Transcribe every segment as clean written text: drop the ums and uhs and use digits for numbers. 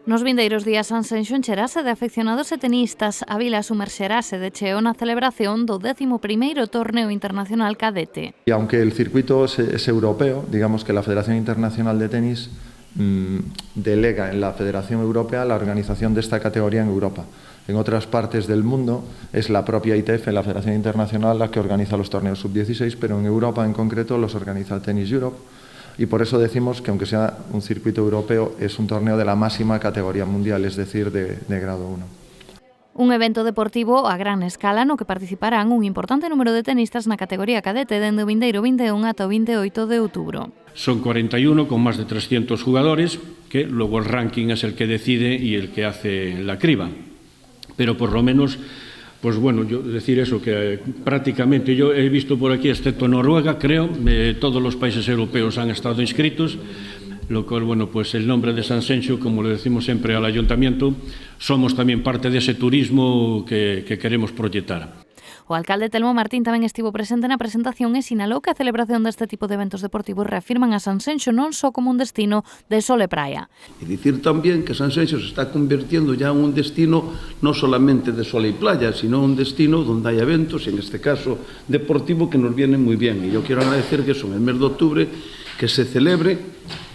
Nos vindeiros días Sanxenxo encherase de afeccionados e tenistas. A vila sumerxerase de cheo na celebración do 11º Torneo Internacional Cadete. Y aunque el circuito es europeo, digamos que la Federación Internacional de Tenis delega en la Federación Europea la organización de esta categoría en Europa. En otras partes del mundo es la propia ITF, la Federación Internacional, la que organiza los torneos sub-16, pero en Europa en concreto los organiza Tennis Europe. Y por eso decimos que aunque sea un circuito europeo, es un torneo de la máxima categoría mundial, es decir, de grado 1. Un evento deportivo a gran escala no que participarán un importante número de tenistas na categoría cadete dende o vindeiro 21 ata o 28 de outubro. Son 41 con más de 300 jugadores, que luego el ranking es el que decide y el que hace la criba. Pero por lo menos, pues bueno, yo decir eso, que prácticamente yo he visto por aquí, excepto Noruega, creo, todos los países europeos han estado inscritos, lo cual, bueno, pues el nombre de Sanxenxo, como le decimos siempre al ayuntamiento, somos también parte de ese turismo que queremos proyectar. O alcalde Telmo Martín tamén estivo presente na presentación e sinalou que a celebración deste tipo de eventos deportivos reafirman a Sanxenxo non só como un destino de sol e praia. Y decir también que Sanxenxo se está convirtiendo ya en un destino no solamente de sol y playa, sino un destino donde hay eventos, y en este caso deportivo, que nos vienen muy bien. Y yo quiero agradecer que eso en el mes de octubre que se celebre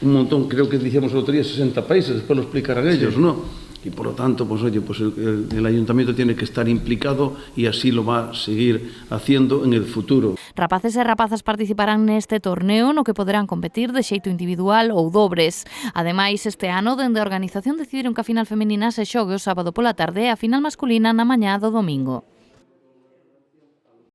un montón, creo que dijimos el otro día 60 países, después lo explicarán ellos, sí. ¿No? Y por lo tanto, pues oye, pues el ayuntamiento tiene que estar implicado y así lo va a seguir haciendo en el futuro. Rapaces e rapazas participarán neste torneo no que poderán competir de xeito individual ou dobres. Ademais, este ano, dende a organización decidiron que a final femenina se xogue o sábado pola tarde e a final masculina na mañá do domingo.